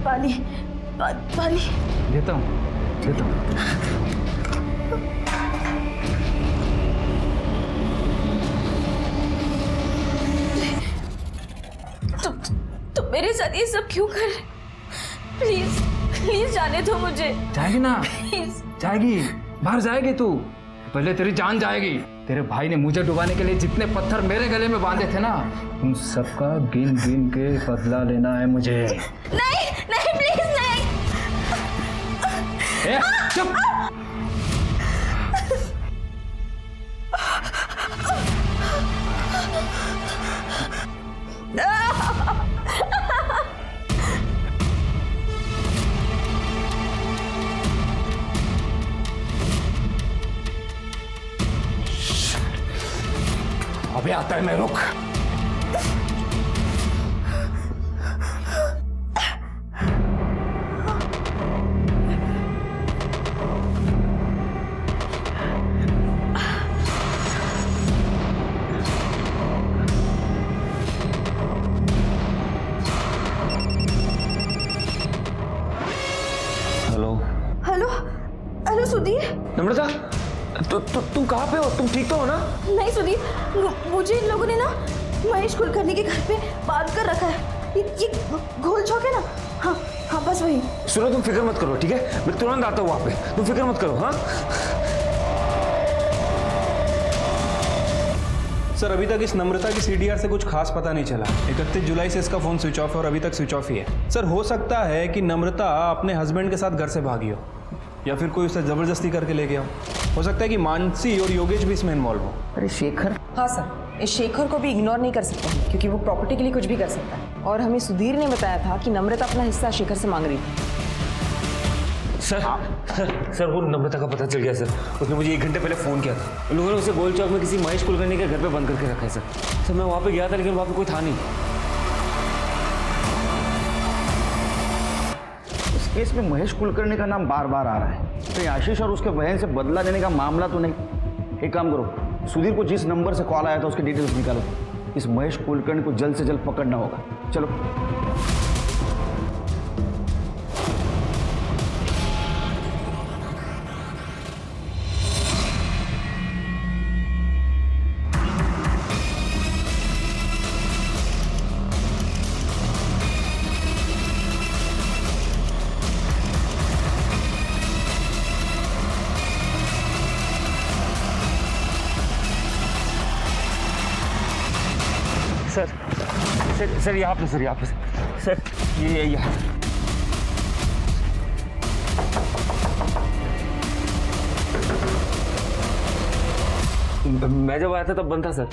Speaker 9: पानी देता हूँ।
Speaker 4: तुम मेरे साथ ये सब क्यों कर रहे? प्लीज प्लीज जाने दो मुझे।
Speaker 5: जाएगी ना?
Speaker 4: प्लीज
Speaker 5: जाएगी, बाहर जाएगी तू। पहले तेरी जान जाएगी। तेरे भाई ने मुझे डुबाने के लिए जितने पत्थर मेरे गले में बांधे थे ना, उन सबका गिन गिन के बदला लेना है मुझे।
Speaker 4: नहीं नहीं प्लीज नहीं।
Speaker 5: चुप।
Speaker 15: अबे आता है, मैं रुक।
Speaker 4: हेलो सुधीर।
Speaker 15: नम्रता, तुम कहाँ पे हो? तुम ठीक तो हो ना?
Speaker 4: नहीं सुधीर, मुझे इन लोगों ने ना महेश कुलकर्णी के घर पे बांध कर रखा है। ये घोल चौक है ना? हाँ हाँ बस वही।
Speaker 15: सुनो, तुम फिक्र मत करो, ठीक है? मैं तुरंत आता हूँ वहाँ पे, तुम फिक्र मत करो। हाँ
Speaker 11: सर, अभी तक इस नम्रता की सीडीआर से कुछ खास पता नहीं चला। 31 जुलाई से इसका फोन स्विच ऑफ है और अभी तक स्विच ऑफ ही है। सर, हो सकता है कि नम्रता अपने हस्बैंड के साथ घर से भागी हो या फिर कोई उसे जबरदस्ती करके ले गया हो सकता है कि मानसी और योगेश भी इसमें इन्वॉल्व हो।
Speaker 7: अरे शेखर? हाँ सर, इस शेखर को भी इग्नोर नहीं कर सकते हैं क्योंकि वो प्रॉपर्टी के लिए कुछ भी कर सकता है। और हमें सुधीर ने बताया था कि नम्रता अपना हिस्सा शेखर से मांग रही थी।
Speaker 15: सर वो नम्रता का पता चल गया सर। उसने मुझे 1 घंटे पहले फ़ोन किया था। उन लोगों ने उसे गोल चौक में किसी महेश कुलकर्णी के घर पे बंद करके रखा है सर। मैं वहाँ पे गया था लेकिन वहाँ पे कोई था नहीं।
Speaker 6: इस केस में महेश कुलकर्णी का नाम बार बार आ रहा है। तो आशीष और उसके बहन से बदला लेने का मामला तो नहीं। एक काम करो, सुधीर को जिस नंबर से कॉल आया था उसके डिटेल्स निकालो। इस महेश कुलकर्णी को जल्द से जल्द पकड़ना होगा। चलो।
Speaker 15: सर यहाँ पे सर ये यहाँ। मैं जब आया था तब बंद था सर।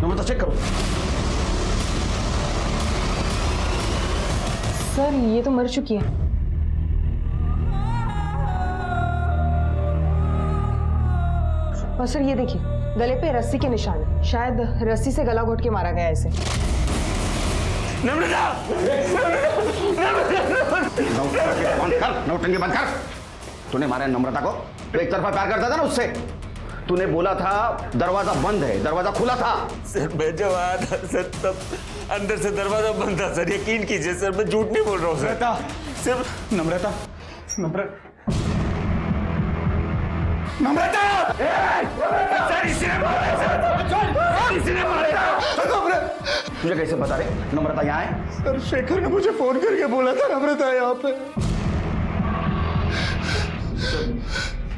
Speaker 6: नंबर तो चेक करो।
Speaker 7: सर ये तो मर चुकी है। और सर ये देखिए, गले पे रस्सी के निशान है। शायद रस्सी से गला घोट के मारा गया इसे।
Speaker 6: नौटंकी बंद कर। तूने मारा नम्रता को? तो एक तरफा प्यार करता था ना उससे। तूने बोला था दरवाजा बंद है, दरवाजा खुला था।
Speaker 15: सर मैं जब आया था सर तब अंदर से दरवाजा बंद था सर, यकीन कीजिए सर, मैं झूठ नहीं बोल रहा हूँ सर। सिर्फ
Speaker 11: नम्रता
Speaker 15: सर इसने मारा सर, इसने मारा।
Speaker 6: तुझे कैसे पता रे नम्रता यहाँ है?
Speaker 11: सर शेखर ने मुझे फोन करके बोला था नम्रता यहाँ पे।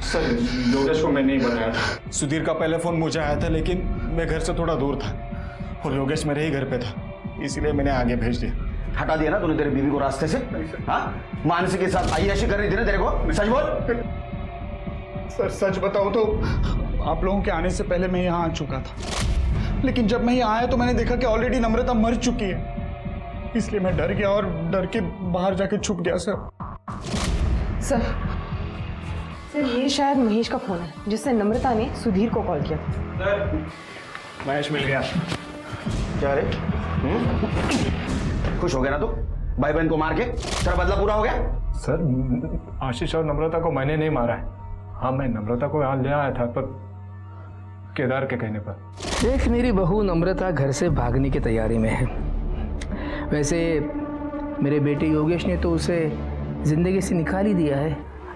Speaker 11: सर योगेश को मैंने ही बताया था। सुधीर का पहले फोन मुझे आया था, लेकिन मैं घर से थोड़ा दूर था और योगेश मेरे ही घर पे था, इसीलिए मैंने आगे भेज दिया।
Speaker 6: हटा दिया ना तूने तेरी बीवी को रास्ते से? हाँ, मानसी के साथ आईयाशी कर रही थी ना तेरे को? सच बोल।
Speaker 11: सर सच बताऊं तो आप लोगों के आने से पहले मैं यहाँ आ चुका था, लेकिन जब मैं यहाँ आया तो मैंने देखा कि ऑलरेडी नम्रता मर चुकी है, इसलिए मैं डर गया और डर के बाहर जाके छुप गया।
Speaker 7: सर ये शायद महेश का फोन है जिससे नम्रता ने सुधीर को कॉल किया।
Speaker 11: सर महेश मिल गया।
Speaker 6: क्या रे? खुश हो गया ना तू भाई बहन को मार के? तेरा बदला पूरा हो गया?
Speaker 10: सर आशीष और नम्रता को मैंने नहीं मारा है। हाँ मैं नम्रता को यहाँ ले आया था, पर केदार के कहने पर।
Speaker 9: देख मेरी बहू नम्रता घर से भागने की तैयारी में है। वैसे मेरे बेटे योगेश ने तो उसे जिंदगी से निकाल ही दिया है।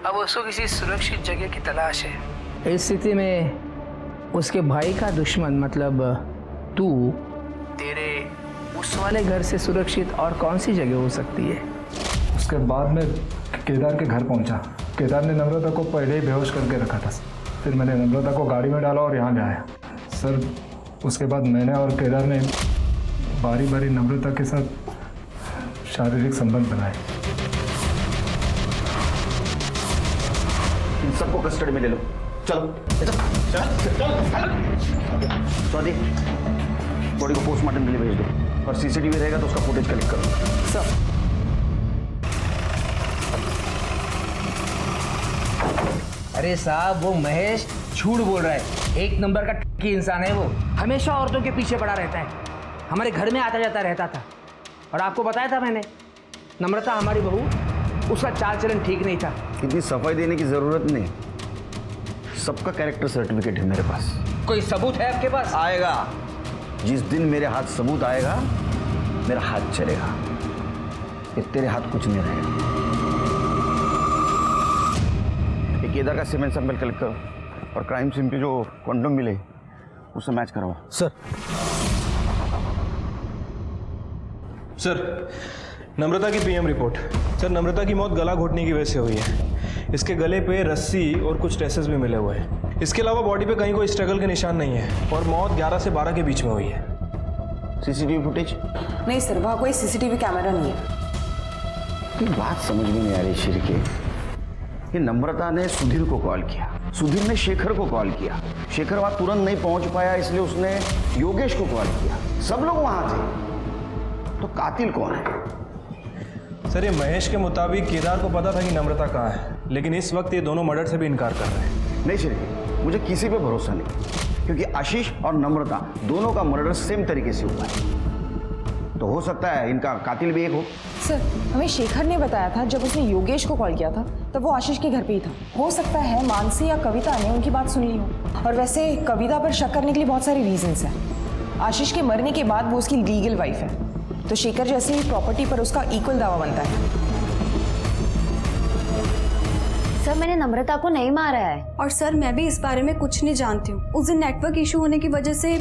Speaker 9: अब उसको किसी सुरक्षित जगह की तलाश है। इस स्थिति में उसके भाई का दुश्मन मतलब तू तेरे उस वाले घर से सुरक्षित और कौन सी जगह हो सकती है?
Speaker 10: उसके बाद में केदार के घर पहुंचा। केदार ने नम्रता को पहले ही बेहोश करके रखा था। फिर मैंने नम्रता को गाड़ी में डाला और यहाँ ले आया। सर उसके बाद मैंने और केदार ने बारी बारी नम्रता के साथ शारीरिक संबंध बनाए।
Speaker 6: इन सबको कस्टडी में ले लो। चलो स्वाति, बॉडी को पोस्टमार्टम के लिए भेज दो और सीसीटीवी रहेगा तो उसका फुटेज कलेक्ट करो।
Speaker 7: सर
Speaker 9: अरे साहब वो महेश झूठ बोल रहा है। एक नंबर का ठगी इंसान है वो। हमेशा औरतों के पीछे पड़ा रहता है। हमारे घर में आता जाता रहता था। और आपको बताया था मैंने, नम्रता हमारी बहू, उसका चाल चलन ठीक नहीं था।
Speaker 6: इतनी सफाई देने की जरूरत नहीं, सबका कैरेक्टर सर्टिफिकेट है मेरे पास।
Speaker 9: कोई सबूत है आपके पास?
Speaker 6: आएगा। जिस दिन मेरे हाथ सबूत आएगा मेरा हाथ चलेगा, फिर तेरे हाथ कुछ नहीं रहेगा। एक केदार का सीमेंट सैंपल कलेक्ट करो और क्राइम सीन पे जो कंडोम मिले उससे मैच करवाओ।
Speaker 11: सर नम्रता की पीएम रिपोर्ट। सर नम्रता की मौत गला घोटने की वजह से हुई है। इसके गले पे रस्सी और कुछ ट्रेसेस भी मिले हुए हैं। इसके अलावा बॉडी पे कहीं कोई स्ट्रगल के निशान नहीं है और मौत 11 से 12 के बीच में हुई है।
Speaker 6: CCTV footage?
Speaker 7: नहीं सर, वहाँ कोई सीसीटीवी कैमरा नहीं है।
Speaker 6: ये बात समझ में नहीं आ रही शिरके। ये नम्रता ने सुधीर को कॉल किया, सुधीर ने शेखर को कॉल किया, शेखर वहां तुरंत नहीं पहुंच पाया इसलिए उसने योगेश को कॉल किया। सब लोग वहां थे, तो कातिल कौन है?
Speaker 11: सर ये महेश के मुताबिक केदार को पता था कि नम्रता कहाँ है, लेकिन इस वक्त ये दोनों मर्डर से भी इनकार कर रहे हैं।
Speaker 6: नहीं शिरके, मुझे किसी पे भरोसा नहीं, क्योंकि आशीष और नम्रता दोनों का मर्डर सेम तरीके से हुआ है। तो हो सकता है इनका कातिल भी एक हो।
Speaker 7: सर हमें शेखर ने बताया था जब उसने योगेश को कॉल किया था तब वो आशीष के घर पे ही था। हो सकता है मानसी या कविता ने उनकी बात सुन ली हो। और वैसे कविता पर शक करने के लिए बहुत सारे रीजंस हैं। आशीष के मरने के बाद वो उसकी लीगल वाइफ है, तो शेखर जैसे ही प्रॉपर्टी पर उसका इक्वल दावा बनता है।
Speaker 12: सर मैंने नम्रता को नहीं मारा है।
Speaker 1: और सर मैं भी इस बारे में कुछ नहीं जानती हूँ। उस दिन नेटवर्क इशू होने की वजह से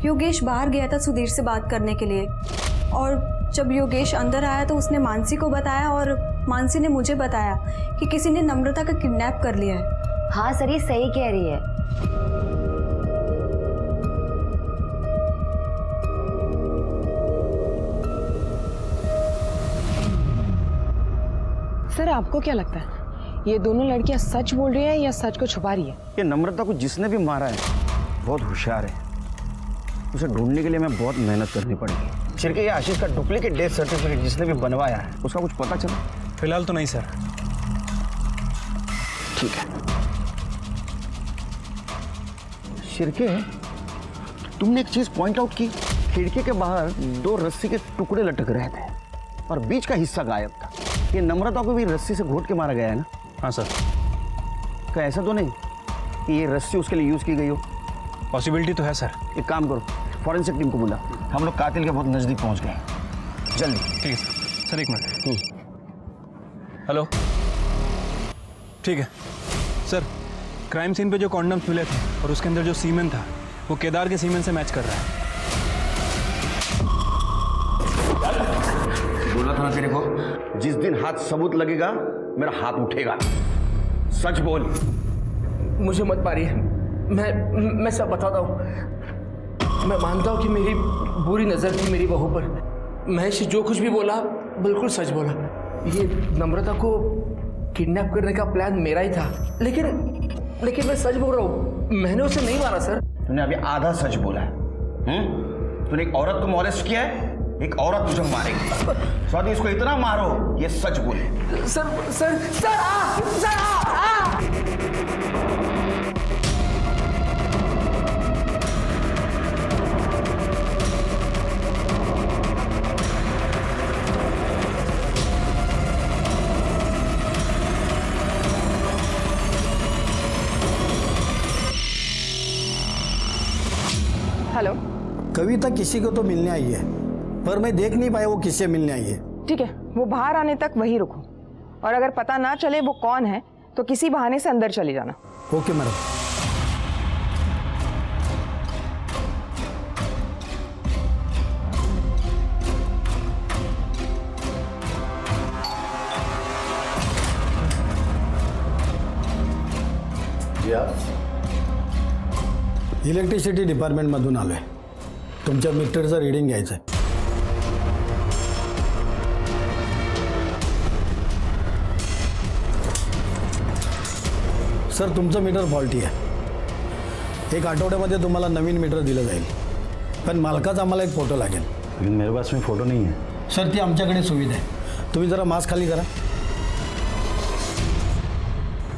Speaker 1: योगेश बाहर गया था सुधीर से बात करने के लिए, और जब योगेश अंदर आया तो उसने मानसी को बताया और मानसी ने मुझे बताया कि किसी ने नम्रता का किडनैप कर लिया है।
Speaker 12: हाँ सर ये सही कह रही है।
Speaker 7: सर आपको क्या लगता है, ये दोनों लड़कियां सच बोल रही है या सच को छुपा रही है?
Speaker 6: ये नम्रता को जिसने भी मारा है बहुत होशियार है। उसे ढूंढने के लिए मैं बहुत मेहनत करनी पड़ेगी। शिरके, ये आशीष का डुप्लीकेट डेथ सर्टिफिकेट जिसने भी बनवाया है उसका कुछ पता चला?
Speaker 11: फिलहाल तो नहीं सर।
Speaker 6: ठीक है। शिरके, तुमने एक चीज पॉइंट आउट की खिड़की के बाहर 2 रस्सी के टुकड़े लटक रहे थे और बीच का हिस्सा गायब था। ये नम्रता को भी रस्सी से घोट के मारा गया है ना?
Speaker 11: हाँ सर।
Speaker 6: क्या ऐसा तो नहीं कि ये रस्सी उसके लिए यूज की गई हो?
Speaker 11: पॉसिबिलिटी तो है सर।
Speaker 6: एक काम करो, फॉरेंसिक टीम को बुला, हम लोग कातिल के बहुत नजदीक पहुंच गए, जल्दी।
Speaker 11: ठीक है सर। Sir 1 minute. हेलो, ठीक है सर। क्राइम सीन पे जो कॉन्डम्स मिले थे और उसके अंदर जो सीमेन था वो केदार के सीमेन से मैच कर रहा है।
Speaker 6: बोला था ना तेरे को, जिस दिन हाथ सबूत लगेगा मेरा हाथ उठेगा। सच बोल।
Speaker 9: मुझे मत मारिए, मैं सब बताता हूँ। मैं मानता हूँ कि मेरी बुरी नज़र थी मेरी बहू पर। महेश जो कुछ भी बोला बिल्कुल सच बोला। ये नम्रता को किडनैप करने का प्लान मेरा ही था, लेकिन मैं सच बोल रहा हूँ, मैंने उसे नहीं मारा सर।
Speaker 6: तूने अभी आधा सच बोला है। तूने एक औरत को मॉलेस्ट किया है, एक औरत तुझे मारेगी। स्वाति इसको इतना मारो ये सच बोले।
Speaker 9: Sir
Speaker 7: hello.
Speaker 16: कविता किसी को तो मिलने आई है, पर मैं देख नहीं पाया वो किससे मिलने आई है।
Speaker 7: ठीक है, वो बाहर आने तक वहीं रुको, और अगर पता ना चले वो कौन है तो किसी बहाने से अंदर चले जाना।
Speaker 16: Okay madam. इलेक्ट्रिसिटी डिपार्टमेंटमधून आलोय, तुमच्या मीटरचं रीडिंग घ्यायचं आहे। सर तुमचं मीटर फॉल्टी आहे, 1 आठवड्यामध्ये तुम्हाला नवीन मीटर दिलं जाईल, पण मालकाचा आम्हाला एक फोटो लागेल।
Speaker 3: लेकिन मेरे पास में फ़ोटो नहीं है।
Speaker 16: सर ती आमच्याकडे सुविधा आहे, तुम्ही जरा मास्क खाली करा।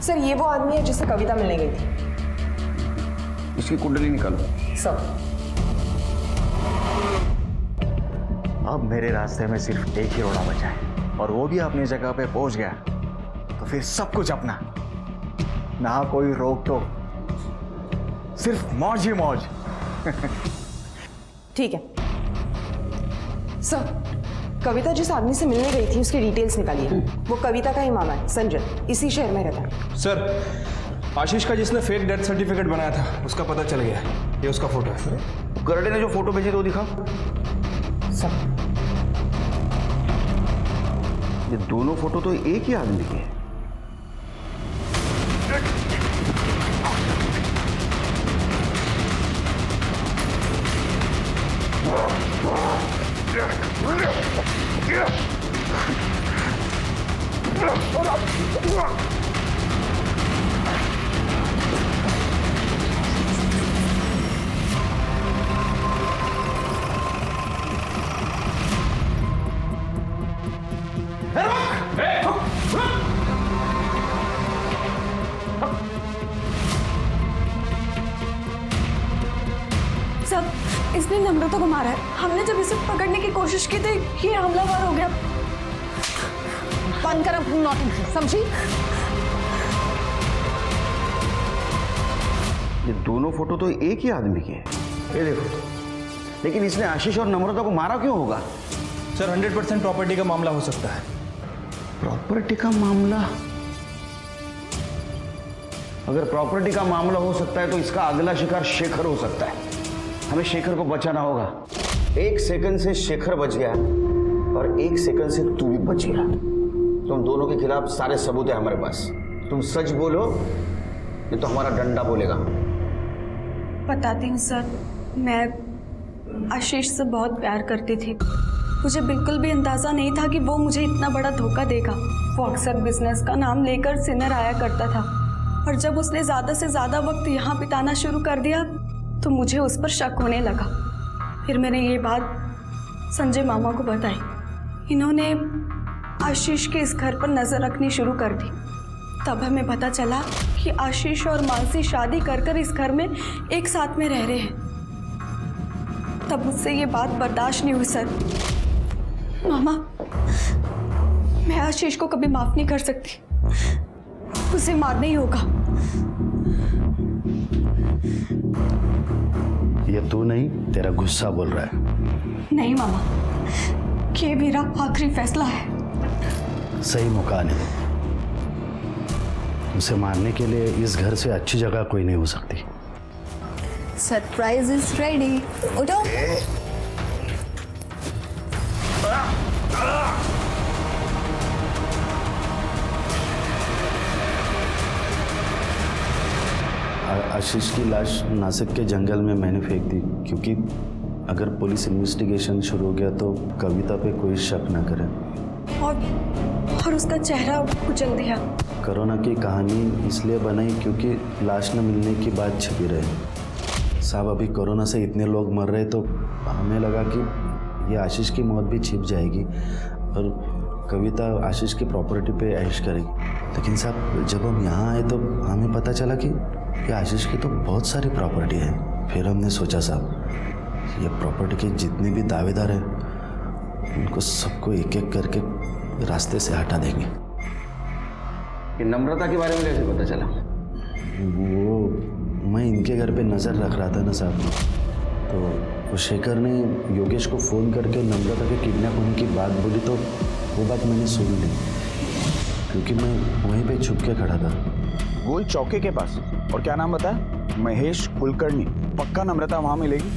Speaker 7: सर ये वो आदमी है जिससे कविता मिलने गई थी।
Speaker 6: इसकी कुंडली निकालो।
Speaker 7: सब।
Speaker 3: अब मेरे रास्ते में सिर्फ एक ही रोड़ा बचा है, और वो भी अपनी जगह पे पहुंच गया तो फिर सब कुछ अपना, ना कोई रोक टोक, सिर्फ मौज ही मौज।
Speaker 7: ठीक है सर, कविता जिस आदमी से मिलने गई थी उसकी डिटेल्स निकालिए। वो कविता का ही मामा है, संजय, इसी शहर में रहता है।
Speaker 11: सर आशीष का जिसने फेक डेथ सर्टिफिकेट बनाया था उसका पता चल गया, ये उसका फोटो है।
Speaker 6: गर्डे ने जो फोटो भेजी तो दिखा।
Speaker 7: सब।
Speaker 6: ये दोनों फोटो तो एक ही आदमी के हैं।
Speaker 1: सब, इसने नम्रता को मारा है। हमने जब इसे पकड़ने की कोशिश की थी ये हमलावर हो गया।
Speaker 7: बंद कर अपनी नौटंकी, समझी?
Speaker 6: ये दोनों फोटो तो एक ही आदमी के हैं। ये देखो, लेकिन इसने आशीष और नम्रता को मारा क्यों होगा?
Speaker 11: सर 100% प्रॉपर्टी का मामला हो सकता है।
Speaker 6: प्रॉपर्टी का मामला? अगर प्रॉपर्टी का मामला हो सकता है तो इसका अगला शिकार शेखर हो सकता है। हमें शेखर को बचाना होगा। 1 सेकंड से शेखर बच गया और 1 सेकंड से तू भी बच गया। तुम दोनों के खिलाफ सारे सबूत है हमारे पास। तुम सच बोलो ये तो हमारा डंडा बोलेगा।
Speaker 1: बताती हूँ सर, मैं आशीष से बहुत प्यार करती थी। मुझे बिल्कुल भी अंदाज़ा नहीं था कि वो मुझे इतना बड़ा धोखा देगा। वो अक्सर बिजनेस का नाम लेकर सिनर आया करता था, और जब उसने ज़्यादा से ज़्यादा वक्त यहाँ बिताना शुरू कर दिया तो मुझे उस पर शक होने लगा। फिर मैंने ये बात संजय मामा को बताई। इन्होंने आशीष के इस घर पर नज़र रखनी शुरू कर दी। तब हमें पता चला कि आशीष और मानसी शादी कर कर इस घर में एक साथ में रह रहे हैं। तब मुझसे ये बात बर्दाश्त नहीं हुई सर। मामा, मैं आशीष को कभी माफ नहीं कर सकती, उसे मारना ही होगा।
Speaker 6: ये तू नहीं, तेरा गुस्सा बोल रहा है।
Speaker 1: नहीं मामा, ये मेरा आखिरी फैसला है।
Speaker 6: सही मौका आने दो। उसे मारने के लिए इस घर से अच्छी जगह कोई नहीं हो सकती।
Speaker 4: Surprise is ready. उठो।
Speaker 6: आशीष की लाश नासिक के जंगल में मैंने फेंक दी, क्योंकि अगर पुलिस इन्वेस्टिगेशन शुरू हो गया तो कविता पे कोई शक न करे।
Speaker 1: और उसका चेहरा कुचल दिया।
Speaker 6: कोरोना की कहानी इसलिए बनाई क्योंकि लाश न मिलने की बात छिपी रहे। साहब, अभी कोरोना से इतने लोग मर रहे तो हमें लगा कि ये आशीष की मौत भी छिप जाएगी और कविता आशीष की प्रॉपर्टी पे ऐश करेगी। लेकिन साहब, जब हम यहाँ आए तो हमें पता चला कि ये आशीष की तो बहुत सारी प्रॉपर्टी है। फिर हमने सोचा साहब, ये प्रॉपर्टी के जितने भी दावेदार हैं उनको सबको एक एक करके रास्ते से हटा देंगे।
Speaker 2: कि नम्रता के बारे में कैसे पता चला?
Speaker 6: वो मैं इनके घर पे नज़र रख रहा था ना साहब, तो वो शेखर ने योगेश को फ़ोन करके नम्रता के किडनैप होने की बात बोली, तो वो बात मैंने सुन ली क्योंकि मैं वहीं पे छुप के खड़ा था।
Speaker 5: गोल चौके के पास। और क्या नाम बताया? महेश कुलकर्णी। पक्का नम्रता वहां मिलेगी?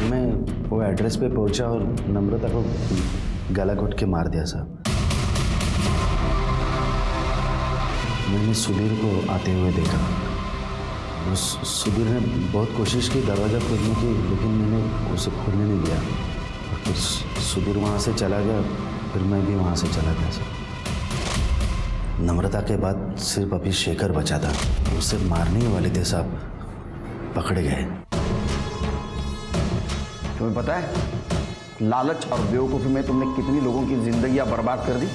Speaker 6: मैं वो एड्रेस पे पहुंचा और नम्रता को गला घोट के मार दिया साहब। मैंने सुधीर को आते हुए देखा। उस सुधीर ने बहुत कोशिश की दरवाज़ा खोलने की, लेकिन मैंने उसे खोलने नहीं दिया। और फिर सुधीर वहाँ से चला गया, फिर मैं भी वहाँ से चला गया सर। नम्रता के बाद सिर्फ अभी शेखर बचा था, उसे मारने ही वाले थे साहब, पकड़े गए।
Speaker 2: तुम्हें पता है लालच और बेवकूफ़ी में तुमने कितनी लोगों की जिंदगियां बर्बाद कर दी?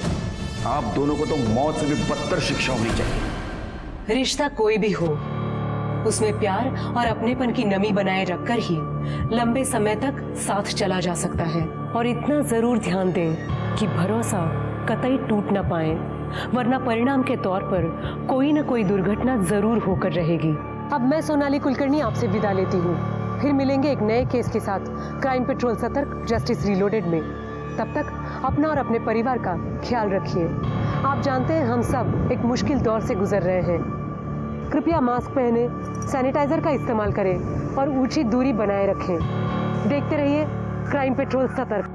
Speaker 2: आप दोनों को तो मौत से भी बदतर शिक्षा होनी चाहिए।
Speaker 8: रिश्ता कोई भी हो, उसमें प्यार और अपनेपन की नमी बनाए रखकर ही लंबे समय तक साथ चला जा सकता है। और इतना जरूर ध्यान दें कि भरोसा कतई टूट ना पाए, वरना परिणाम के तौर पर कोई न कोई दुर्घटना जरूर होकर रहेगी। अब मैं सोनाली कुलकर्णी आपसे विदा लेती हूँ। फिर मिलेंगे एक नए केस के साथ क्राइम पेट्रोल सतर्क जस्टिस रीलोडेड में। तब तक अपना और अपने परिवार का ख्याल रखिए। आप जानते हैं हम सब एक मुश्किल दौर से गुजर रहे हैं। कृपया मास्क पहने, सैनिटाइजर का इस्तेमाल करें और उचित दूरी बनाए रखें। देखते रहिए क्राइम पेट्रोल सतर्क।